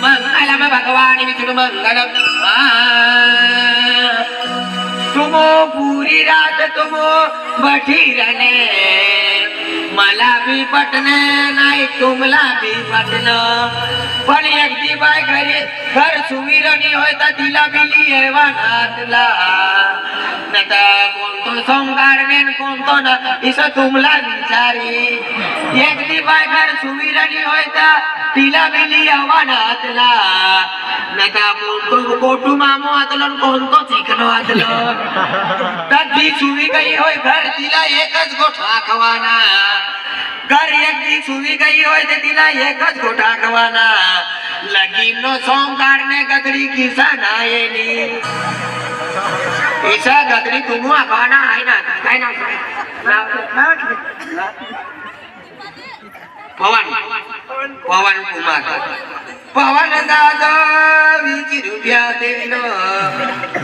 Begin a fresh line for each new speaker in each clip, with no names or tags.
मंगलम भगवान विष्णु मंगलम तुमो पूरी रात तुमो बठी रहने मला भी पटने नाही तुमला भी पटणं पण एकटी बाय घरी घर सुविरणी होय तर तिला बिली वानातला नता कोणतो सोंगारने कोणतो ना इसं तुमला विचारी एकटी बाय घर सुविरणी होय तर तिला बिली वानातला नता कोणतो कोटू मामो आतलो कोणतो चिकनो आतलो तर ती सुवी गई होय घर तिला एकच गोठा खवाना घर एकटी सुवी गई होय ते तिला एकच गोठा खवाना लगीन नो सोंगारने गदरी किसा नायेनी ईसा गदरी तुमु आखाना आहे ना काय ना पवन पवन कुमार पवन दादा 20 रुपया देनो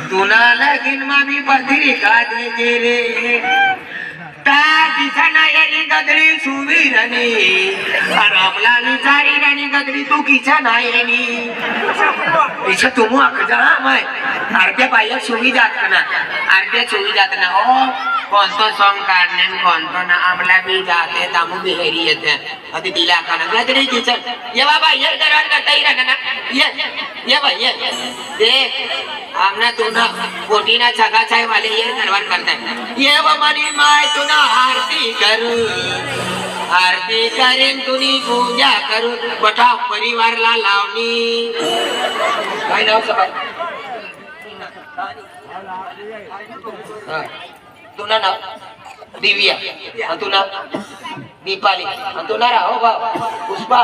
तुना लगीन मामी पत्रिका दे रे ता दिसना यानी गदरी सुवीरनी आरामला विचारी राणी गदरी तू किचा नायेनी ईसा तुमु आखजा माय अर्ध्या पाया सुवी जात ना अर्ध्या सुवी जात ना ओ कोणतो सॉन्ग काढणे कोणतो ना आमला बी जाते तामू बिहेरी येते अति तिला काना गदरी किचन ये बाबा ये करवान करता ही रहना ये भाई ये देख आमना तुना कोटीना छगा चाय वाले ये करवान करता है ये मनी माय तुना आरती करू आरती करेन तुनी पूजा करू बठा परिवारला लावणी काय नाव सबाई तुना नाव दिव्या तुना दीपाली तुना राहो पुष्पा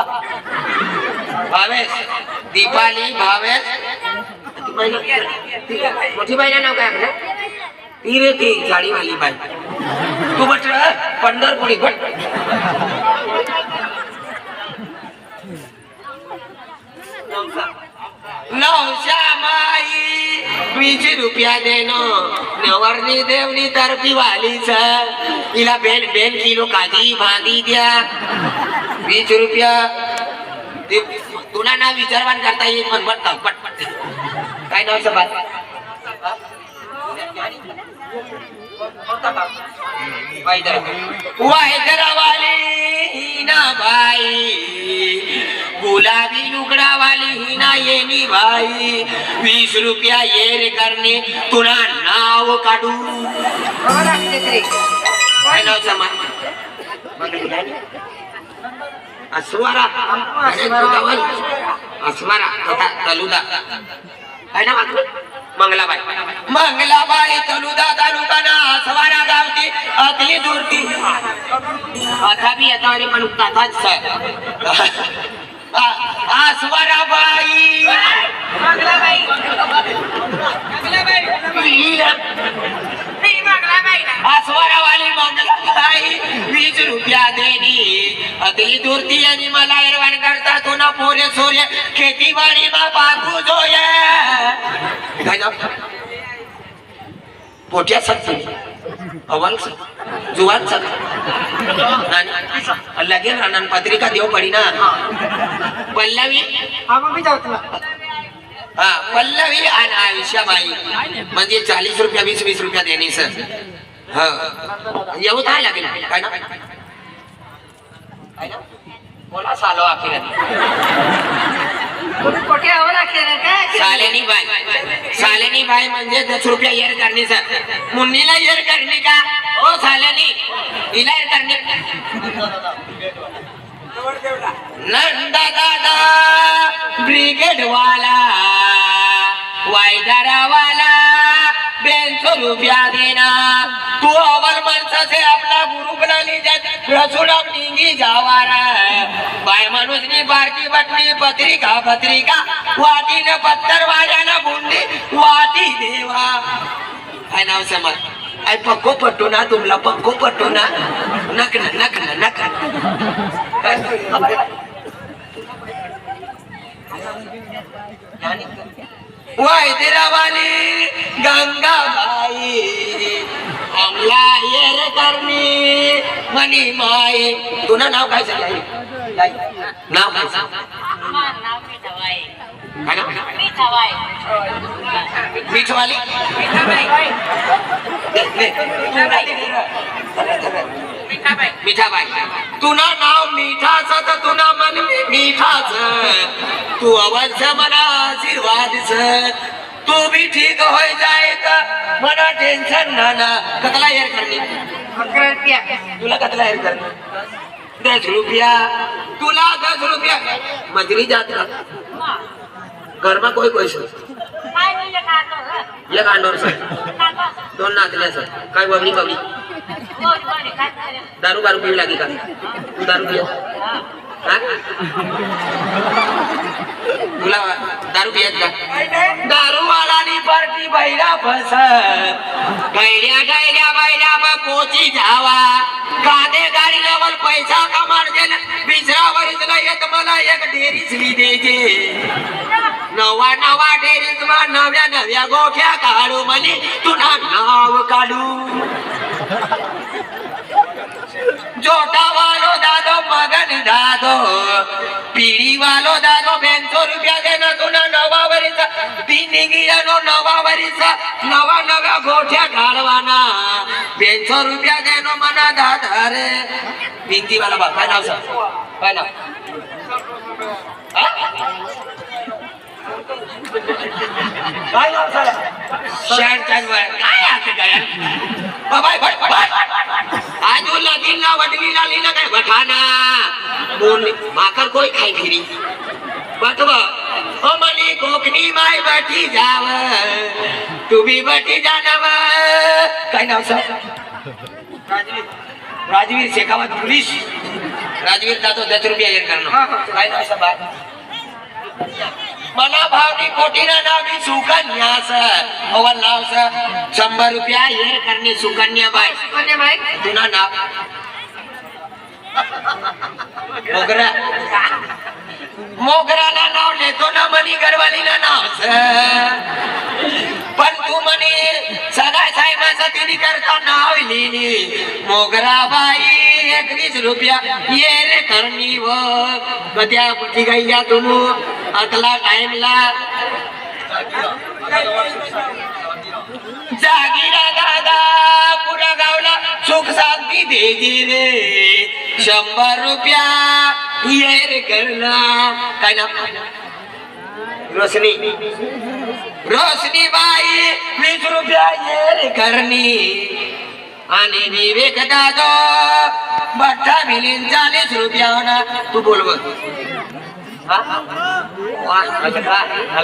भावेश दीपाली भावेश मोठी बाईला नाव काय आपलं ती रे ती जाळीवाली बाई तू बट पंढरपुरी बट नवशा माई 20 रुपया देनो नवरनी देवनी तरफी वालीच तिला बेन बेन किलो काजी भांदी द्या 20 रुपया तुला ना विचारवान करता येईल पण पट काय नाव सबात वाली ना बाई गुलाबी लुगड़ा वाली हिना येनी भाई 20 रुपया येर करने तुला नाव काढू काय नाव समा अस्वारा अस्वारा तथा तलुदा काय नाव मंगलाबाई तलुदा तालुकाना अस्वारा गावती अति दूरती अथाबी अतारे पण ताताच अस्वाराबाई अस्वारा वाली मंगलाबाई 20 रुपया देनी अति दूरती आणि मला एरवान करता तो ना पोरे सोरे खेतीबाडी मा पाकू जोया पोट्या सत्ती अवल जुवान सत्ती लगे रानन पत्रिका देव पडी ना पल्लवी हा पल्लवी आणि आयुष्याबाई म्हणजे 40 रुपया 20 रुपया देणे सर हा येऊ काय लागेल काय ना बोला सालो आखिर सालेनी भाई म्हणजे 10 रुपया येर करणे सर मुन्नीला येर करणे का ओ सालेनी हिला येर करणे नंदा दादा ब्रिगेड वाला वायदारा वाला 200 रुपया देना तू अवल माणसा से आपला गुरु बना लीजिए रसुड़ा नींगी जावारा बाय मनुष्य बारकी बटनी पत्रिका वाटी ने पत्थर वाजा ना बुंडी वाटी देवा है नाव समज आई पक्को पट्टू ना तुमला पक्को पट्टू ना नक वायदेरावाली गंगाबाई थांबला येर करणी मनी माय. तुला नाव काय सांग नाव काय सांग मिठवाली मिठाबाई. तुला नाव मिठाच तर तुला मन मिठाच. तू अवश्य मला आशीर्वाद. तू भी ठीक हो जाए का मला टेन्शन ना. कतला हेर करणे तुला कतला हेर करणे 10 रुपया. तुला 10 रुपया मजरी जात घर में कोई कोई एक अंडोर सर 2 नाचल्या सर काय बबडी बबडी दारू बारू पिऊ लागी का तू दारू पिय तुला दारू पियत का दारू वालानी पार्टी बैला फस गैल्या गैल्या बैल्या पोची जावा कांदे गाडी लेवल पैसा कमाड दे बिसरावरीच येत मला एक डेरीच मी द्यायचे. नवा नवा डेरीज मा नव्या नव्या गोठ्या काढू मली तुला नाव काढू. जोटा वालो दादो मगन दादो पिढी वालो दादो 500 रुपया देना तुला नवावरीचा दिनिगियानो नवावरीचा नवा नव्या गोठ्या काढवाना 500 रुपया देनो मना दादा रे. भिंती वाला बा काय नाव सर काय नाव काय नाव सर शर्ट काय असं काय बाबा आजू लगीन ना वडलीला लीला काय बठाना बोल माकर कोई खाई फिरी बटवा ओ मनी कोकणी माय बटी जाव तू भी बटी जाणव. काय नाव सर राजवीर शेखावत पोलीस. राजवीर जातो 10 रुपया येर करणं. काय नाव सर मला भावनी कोटीना नावी सुकन्या सर ओवल नाव सर 100 रुपया येर करणे सुकन्या बाई. तुला नाव मोगरा. मोगराला नाव लेतो ना मनी घरवालीला नाव सर पण तू म्हणे सगळ्या साहेबाचा तिने करता नाव लिहिली मोगरा बाई 21 रुपया येर करणी व कद्या पुठी गैया तुम अकला टाइमला जागीरा दादा पुरा गावला सुख शांती दे रे 100 रुपया येर करना. काय ना रोशनी रोशनी बाई 20 रुपया येर करणी आणि विवेक दादा बट्टा मिलीन 40 रुपया होना. तू बोल हलका